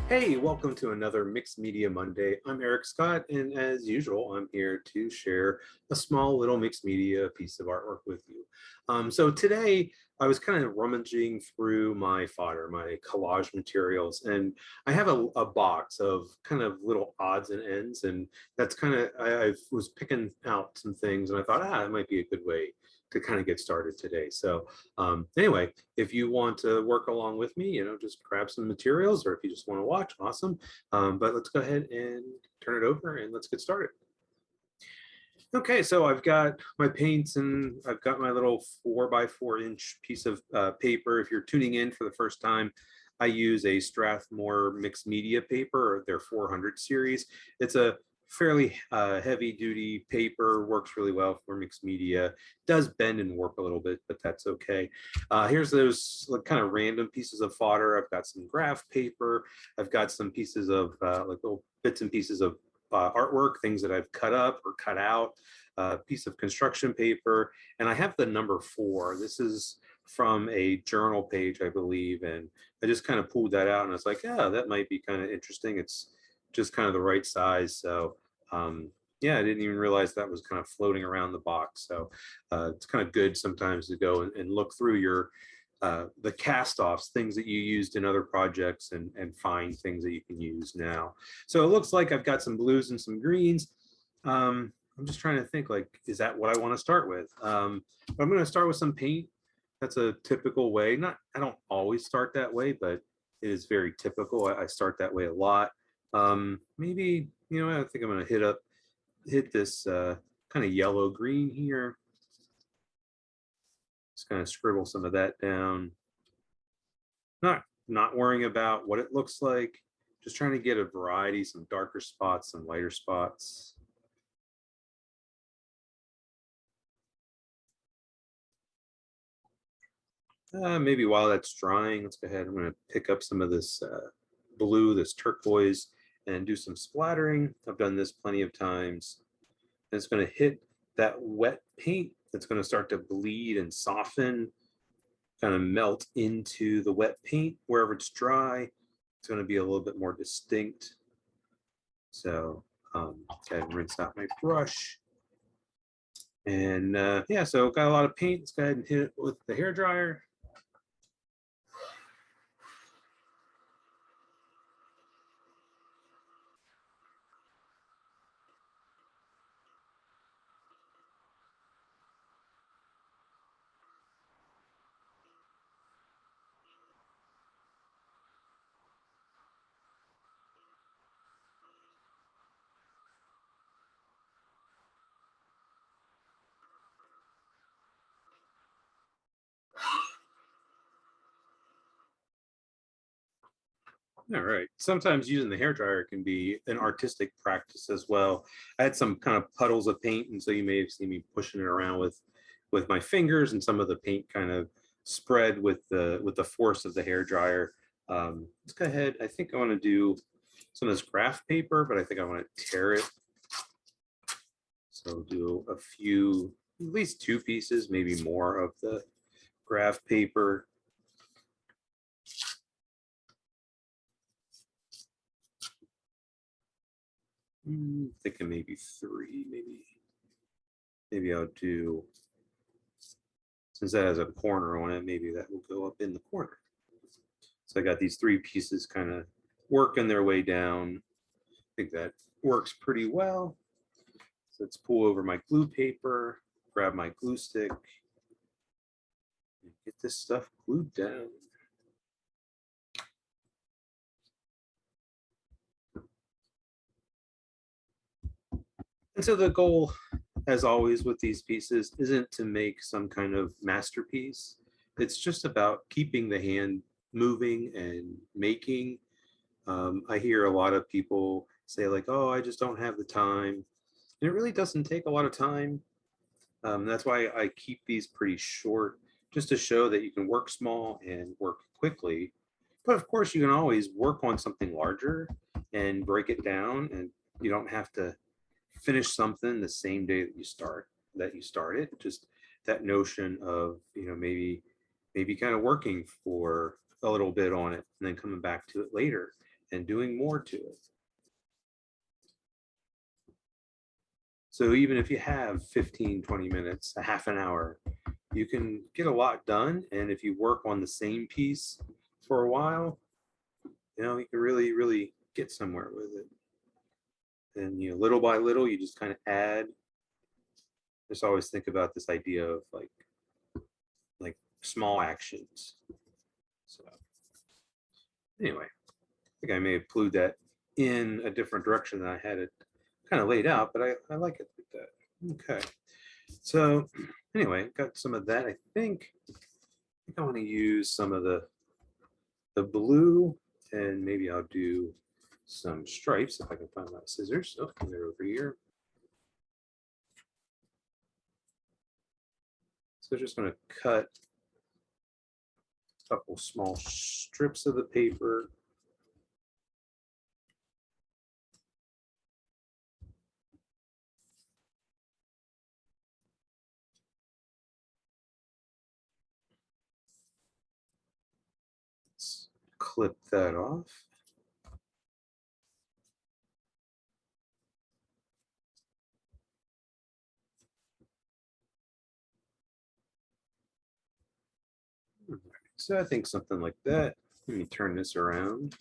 Hey, welcome to another Mixed Media Monday. I'm Eric Scott, and as usual, I'm here to share a small little mixed media piece of artwork with you. So today, I was kind of rummaging through my fodder, my collage materials, and I have a box of kind of little odds and ends, and that's kind of, I was picking out some things, and I thought, that might be a good way to kind of get started today. So anyway, if you want to work along with me, just grab some materials, or if you just want to watch, awesome. But let's go ahead and turn it over and let's get started. Okay, so I've got my paints and I've got my little 4x4-inch piece of paper. If you're tuning in for the first time, I use a Strathmore mixed media paper, or their 400 series. It's a fairly heavy duty paper, works really well for mixed media. Does bend and warp a little bit, but that's okay. Here's those kind of random pieces of fodder. I've got some graph paper. I've got some pieces of like little bits and pieces of artwork, things that I've cut up or cut out, a piece of construction paper, and I have the number 4. This is from a journal page, I believe, and I just kind of pulled that out and I was like, yeah, that might be kind of interesting. It's just kind of the right size. So yeah, I didn't even realize that was kind of floating around the box. So it's kind of good sometimes to go and look through your the cast-offs, things that you used in other projects, and find things that you can use now. So it looks like I've got some blues and some greens. I'm just trying to think, like, is that what I want to start with? But I'm going to start with some paint. That's a typical way. I don't always start that way, but it is very typical. I start that way a lot. Maybe, I think I'm going to hit this kind of yellow green here. Just kind of scribble some of that down. Not worrying about what it looks like, just trying to get a variety, some darker spots, some lighter spots. Maybe while that's drying, let's go ahead. I'm going to pick up some of this blue, this turquoise, and do some splattering. I've done this plenty of times. And it's going to hit that wet paint. That's going to start to bleed and soften, kind of melt into the wet paint. Wherever it's dry, it's going to be a little bit more distinct. So go ahead and rinse out my brush. And yeah, so got a lot of paint. Let's go ahead and hit it with the hairdryer. All right. Sometimes using the hairdryer can be an artistic practice as well. I had some kind of puddles of paint, and so you may have seen me pushing it around with my fingers, and some of the paint kind of spread with the force of the hairdryer. Let's go ahead. I think I want to do some of this graph paper, but I think I want to tear it. So do a few, at least 2 pieces, maybe more of the graph paper. Thinking maybe 3, maybe I'll do, since that has a corner on it, maybe that will go up in the corner. So I got these 3 pieces kind of working their way down. I think that works pretty well. So let's pull over my glue paper, grab my glue stick, and get this stuff glued down. And so the goal, as always with these pieces, isn't to make some kind of masterpiece. It's just about keeping the hand moving and making. I hear a lot of people say, like, oh, I just don't have the time. And it really doesn't take a lot of time. That's why I keep these pretty short, just to show that you can work small and work quickly. But of course, you can always work on something larger and break it down, and you don't have to finish something the same day that you start it. Just that notion of, maybe kind of working for a little bit on it and then coming back to it later and doing more to it. So even if you have 15, 20 minutes, a half an hour, you can get a lot done. And if you work on the same piece for a while, you can really, really get somewhere with it. And little by little, you just kind of add. Just always think about this idea of like small actions. So anyway, I think I may have flew that in a different direction than I had it kind of laid out, but I like it like that. Okay. So anyway, got some of that. I think I want to use some of the blue, and maybe I'll do some stripes if I can find my scissors. Oh, they're over here. So just going to cut a couple small strips of the paper. Let's clip that off. So I think something like that. Let me turn this around.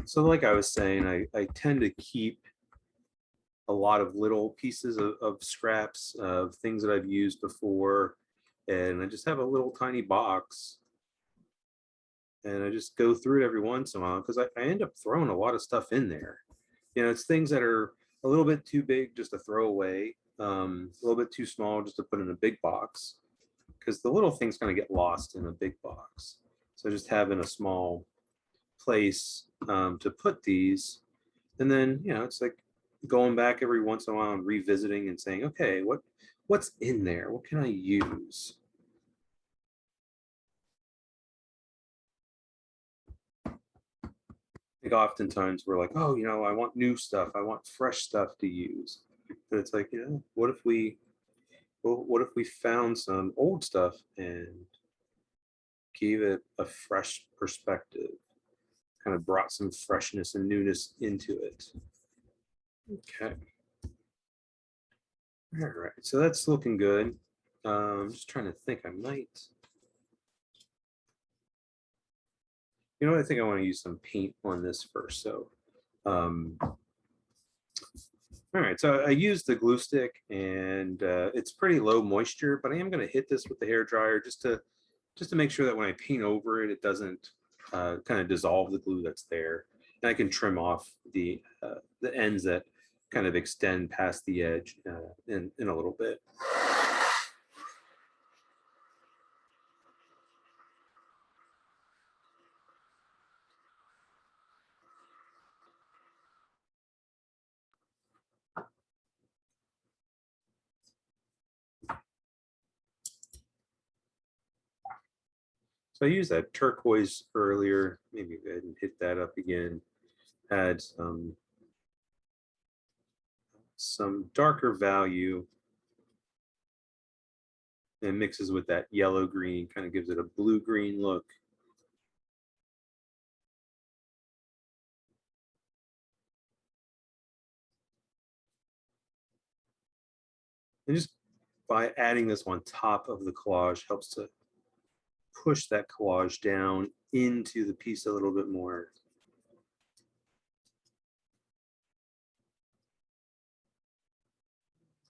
So like I was saying, I tend to keep a lot of little pieces of scraps of things that I've used before. And I just have a little tiny box. And I just go through it every once in a while because I end up throwing a lot of stuff in there. It's things that are a little bit too big just to throw away, a little bit too small just to put in a big box, because the little things kind of get lost in a big box. So just having a small place to put these, and then it's like going back every once in a while and revisiting and saying, okay, what's in there? What can I use? Like oftentimes we're like, oh, I want new stuff. I want fresh stuff to use. But it's like, what if we found some old stuff and gave it a fresh perspective, kind of brought some freshness and newness into it. Okay. All right, so that's looking good. Just trying to think, I might. I think I want to use some paint on this first. So, all right, so I used the glue stick, and it's pretty low moisture, but I am going to hit this with the hair dryer just to make sure that when I paint over it, it doesn't kind of dissolve the glue that's there. And I can trim off the ends that kind of extend past the edge in a little bit. So I used that turquoise earlier. Maybe go ahead and hit that up again. Add some darker value, and mixes with that yellow green, kind of gives it a blue green look. And just by adding this on top of the collage helps to push that collage down into the piece a little bit more.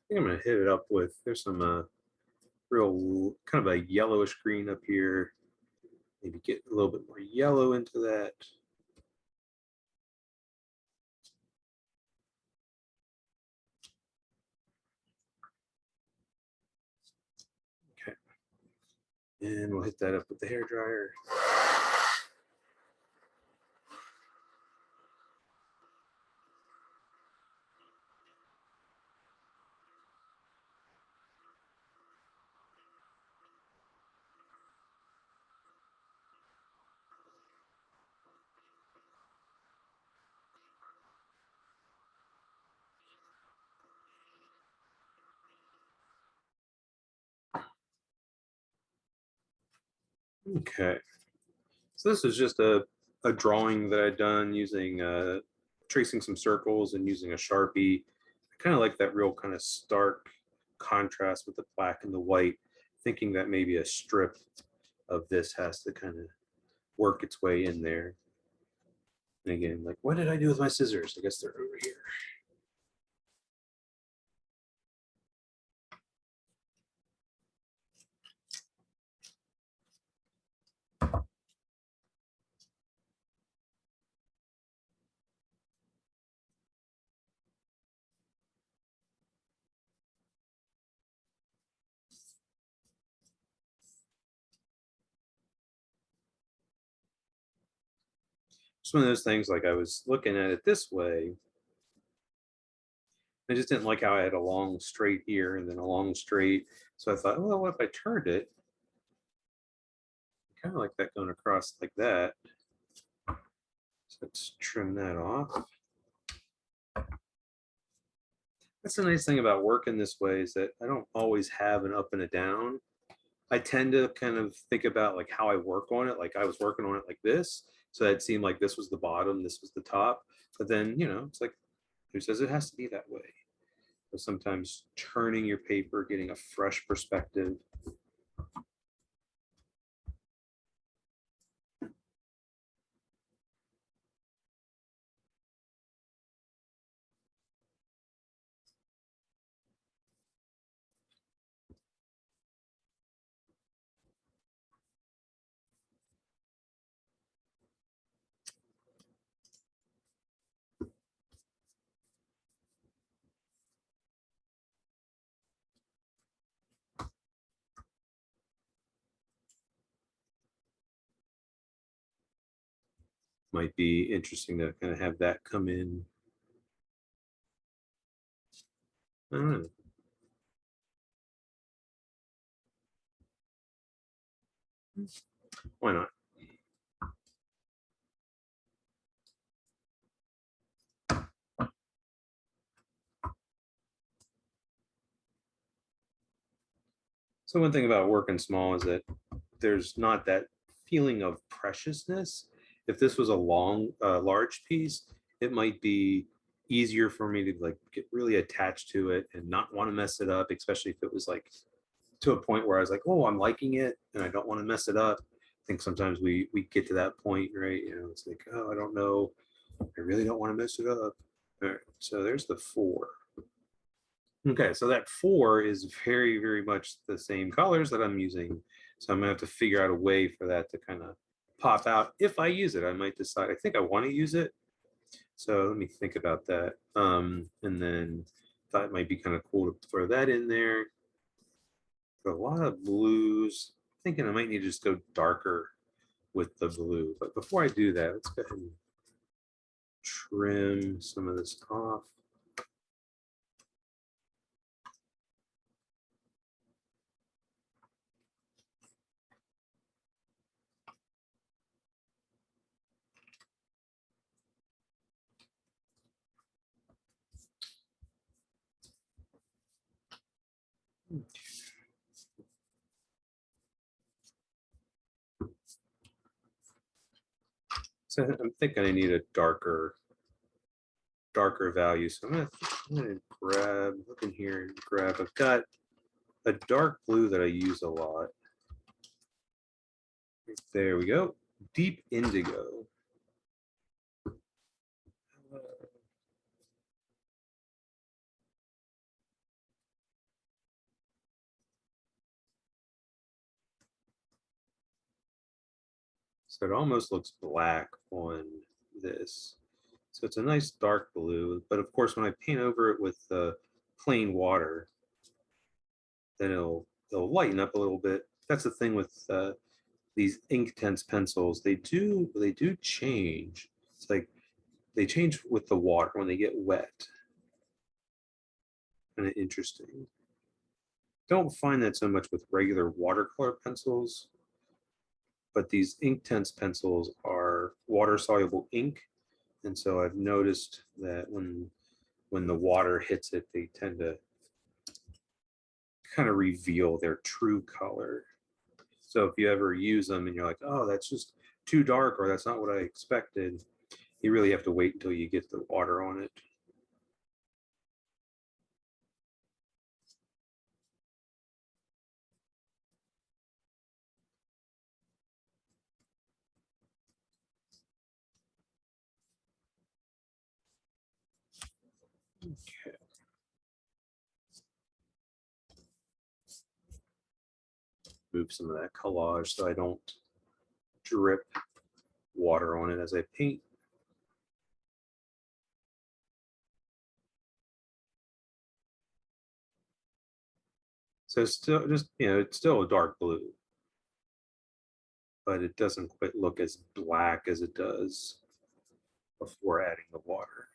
I think I'm going to hit it up with, there's some real kind of a yellowish green up here. Maybe get a little bit more yellow into that. Okay. And we'll hit that up with the hair dryer. Okay, so this is just a drawing that I'd done using tracing some circles and using a Sharpie. I kind of like that real kind of stark contrast with the black and the white, thinking that maybe a strip of this has to kind of work its way in there. And again, like, what did I do with my scissors? I guess they're over here. It's one of those things, like I was looking at it this way. I just didn't like how I had a long straight here and then a long straight. So I thought, well, what if I turned it? Kind of like that going across like that. So let's trim that off. That's the nice thing about working this way, is that I don't always have an up and a down. I tend to kind of think about like how I work on it. Like I was working on it like this. So it seemed like this was the bottom, this was the top. But then, it's like, who says it has to be that way? So sometimes turning your paper, getting a fresh perspective. Might be interesting to kind of have that come in. I don't know. Why not? So one thing about working small is that there's not that feeling of preciousness. If this was a large piece, it might be easier for me to like get really attached to it and not want to mess it up, especially if it was like to a point where I was like, oh, I'm liking it and I don't want to mess it up. I think sometimes we get to that point, right? It's like, oh, I don't know, I really don't want to mess it up. All right, so there's the 4. Okay, so that 4 is very, very much the same colors that I'm using. So I'm gonna have to figure out a way for that to kind of pop out. If I use it, I might decide, I think I want to use it. So let me think about that. And then thought it might be kind of cool to throw that in there. But a lot of blues. Thinking I might need to just go darker with the blue. But before I do that, let's go ahead and trim some of this off. So I'm thinking I need a darker value. So I'm gonna grab, look in here and grab, I've got a dark blue that I use a lot. There we go. Deep indigo. So it almost looks black on this. So it's a nice dark blue, but of course when I paint over it with plain water, then it'll lighten up a little bit. That's the thing with these Inktense pencils. They do change. It's like they change with the water when they get wet. Kind of interesting. Don't find that so much with regular watercolor pencils, but these Inktense pencils are water-soluble ink, and so I've noticed that when the water hits it, they tend to kind of reveal their true color. So if you ever use them and you're like, oh, that's just too dark or that's not what I expected, you really have to wait until you get the water on it. Okay. Move some of that collage so I don't drip water on it as I paint. So it's still just, it's still a dark blue, but it doesn't quite look as black as it does before adding the water.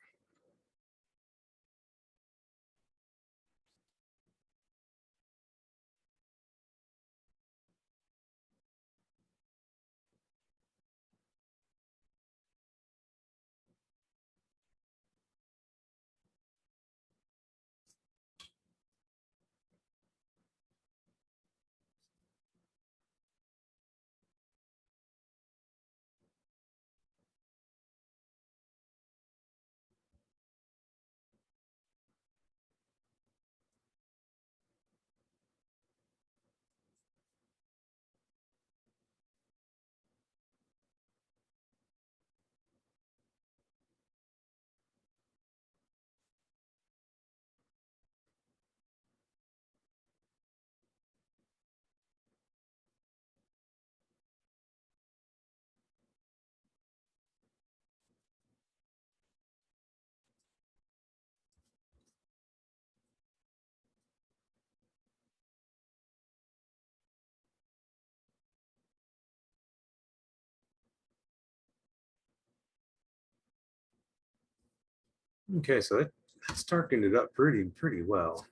Okay, so that's darkened it up pretty well.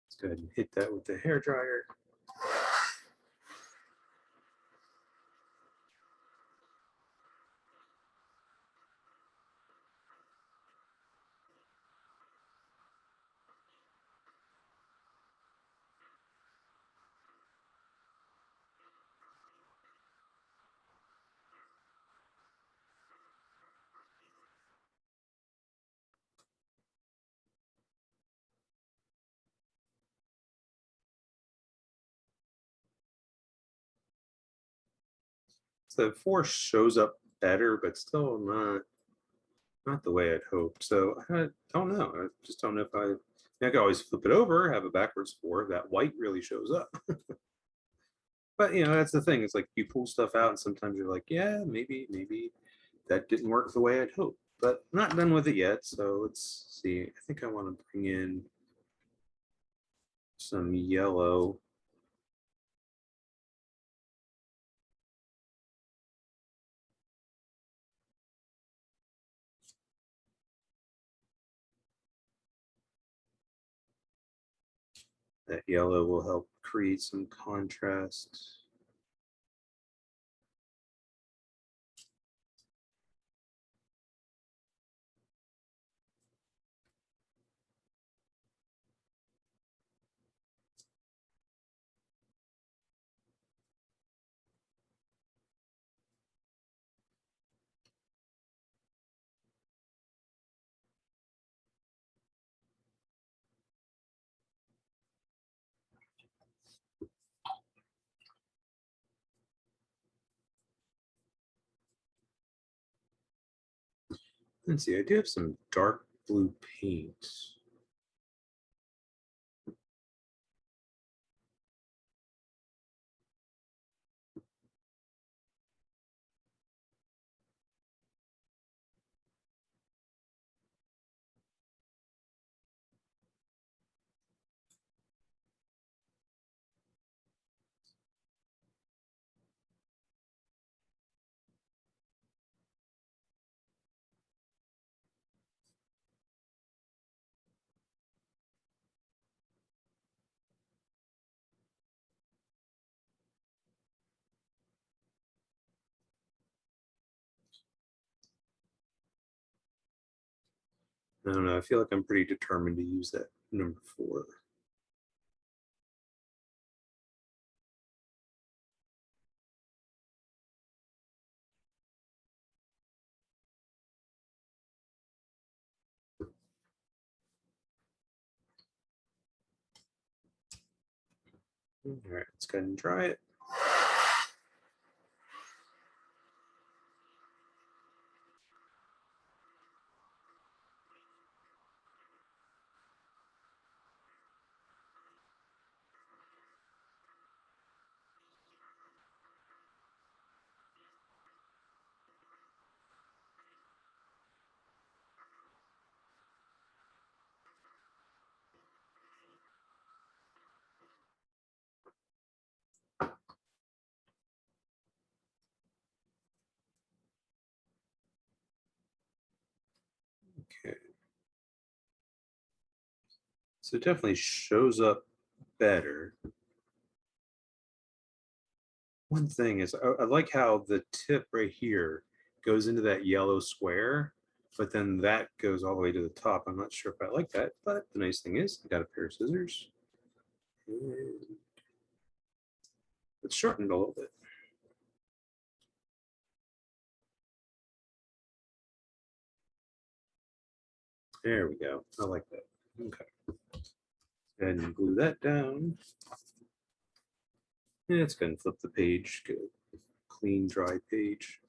Let's go ahead and hit that with the hair dryer. So the force shows up better, but still not the way I'd hoped. So I don't know. I just don't know if I could always flip it over, have a backwards four. That white really shows up. But that's the thing. It's like you pull stuff out, and sometimes you're like, yeah, maybe that didn't work the way I'd hoped. But I'm not done with it yet. So let's see. I think I want to bring in some yellow. That yellow will help create some contrast. Let's see. I do have some dark blue paint. I don't know. I feel like I'm pretty determined to use that number 4. All right, let's go ahead and dry it. Okay. So it definitely shows up better. One thing is, I like how the tip right here goes into that yellow square, but then that goes all the way to the top. I'm not sure if I like that, but the nice thing is I got a pair of scissors. And let's shorten it a little bit. There we go. I like that. Okay. Go ahead and glue that down. And it's going to flip the page. Good. Clean, dry page.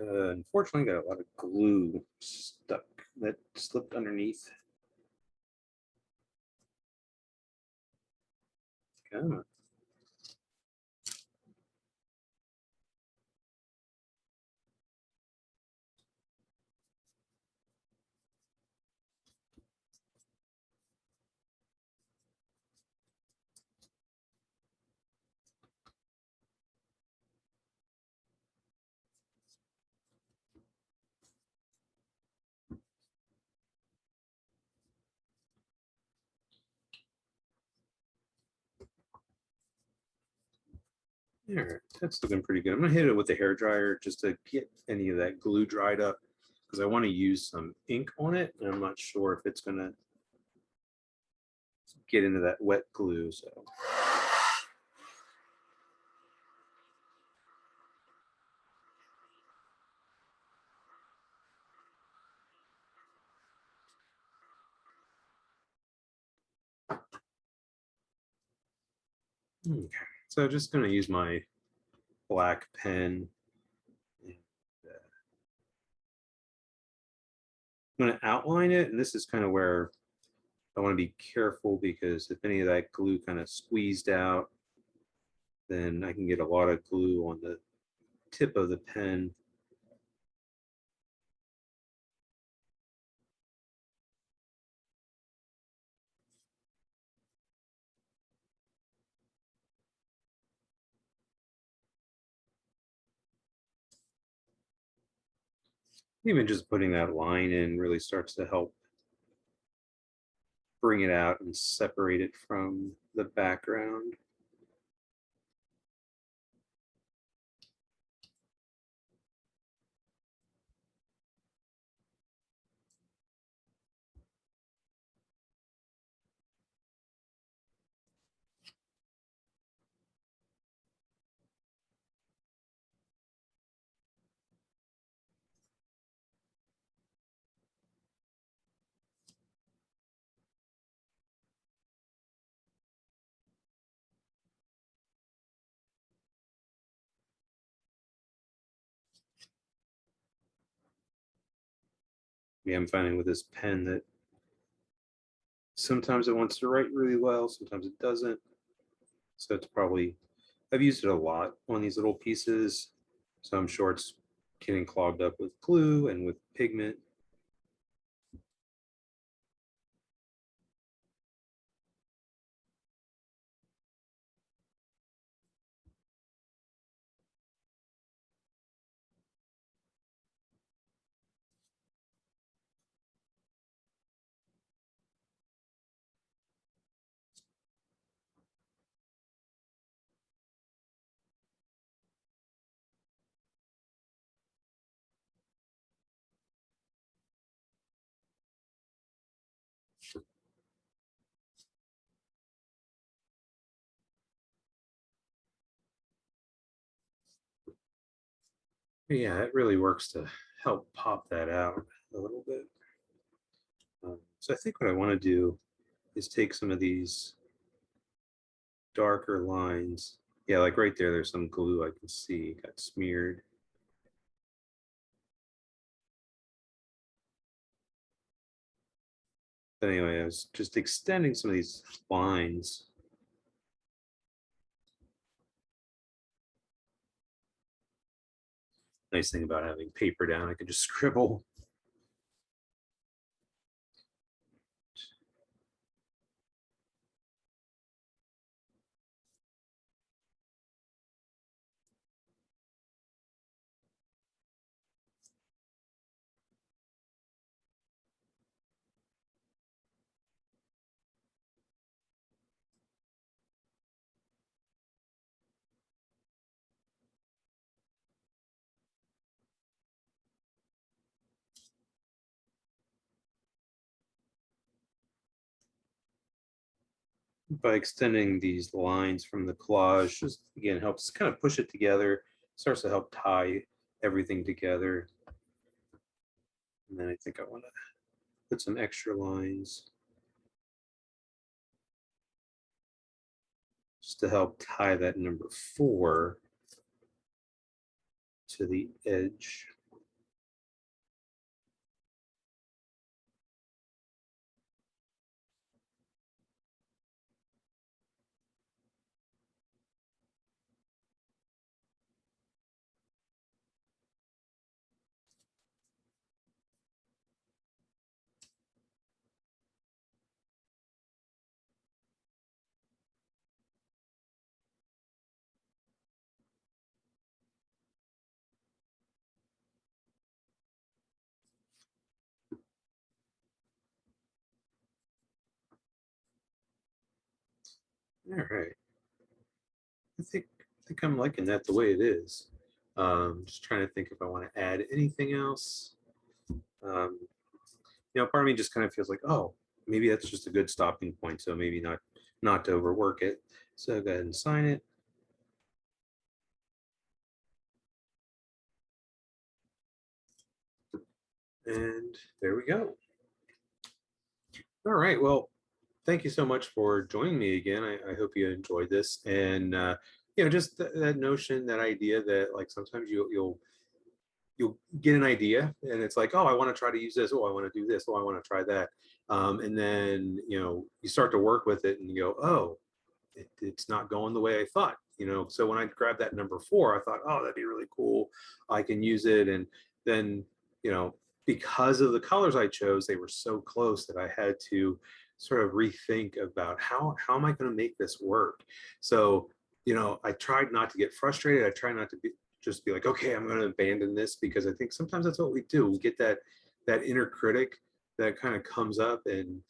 Unfortunately, got a lot of glue stuck that slipped underneath. Come on. All right, that's looking pretty good. I'm gonna hit it with the hair dryer just to get any of that glue dried up because I want to use some ink on it, and I'm not sure if it's gonna get into that wet glue. So okay, so just gonna use my black pen. And, I'm gonna outline it, and this is kind of where I want to be careful because if any of that glue kind of squeezed out, then I can get a lot of glue on the tip of the pen. Even just putting that line in really starts to help bring it out and separate it from the background. Yeah, I'm finding with this pen that sometimes it wants to write really well, sometimes it doesn't. So it's probably, I've used it a lot on these little pieces. So I'm sure it's getting clogged up with glue and with pigment. Yeah, it really works to help pop that out a little bit. So I think what I want to do is take some of these darker lines. Yeah, like right there, there's some glue I can see got smeared. But anyway, I was just extending some of these lines. Nice thing about having paper down, I can just scribble. By extending these lines from the collage, just again helps kind of push it together, starts to help tie everything together. And then I think I want to put some extra lines just to help tie that number 4 to the edge. All right. I think I'm liking that the way it is. Just trying to think if I want to add anything else. Um, part of me just kind of feels like, oh, maybe that's just a good stopping point. So maybe not to overwork it. So go ahead and sign it. And there we go. All right. Well, thank you so much for joining me again. I hope you enjoyed this. And just that notion, that idea that like sometimes you'll get an idea and it's like, oh, I want to try to use this. Oh, I want to do this. Oh, I want to try that. And then, you start to work with it and you go, oh, it's not going the way I thought. So when I grabbed that number 4, I thought, oh, that'd be really cool. I can use it. And then, you know, because of the colors I chose, they were so close that I had to sort of rethink about how am I going to make this work. So, I tried not to get frustrated. I try not to just be like, okay, I'm going to abandon this, because I think sometimes that's what we do. We get that inner critic that kind of comes up and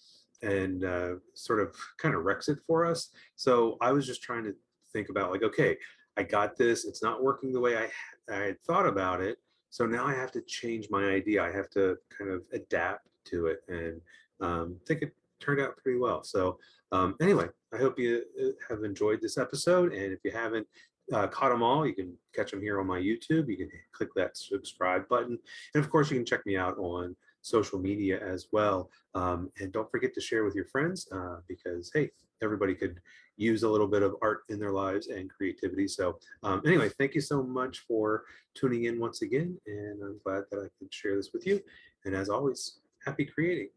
sort of kind of wrecks it for us. So I was just trying to think about like, okay, I got this. It's not working the way I had thought about it. So now I have to change my idea. I have to kind of adapt to it, and I think it turned out pretty well. So anyway, I hope you have enjoyed this episode. And if you haven't caught them all, you can catch them here on my YouTube. You can click that subscribe button. And of course, you can check me out on social media as well. And don't forget to share with your friends, because, hey, everybody could use a little bit of art in their lives and creativity. So anyway, thank you so much for tuning in once again. And I'm glad that I could share this with you. And as always, happy creating.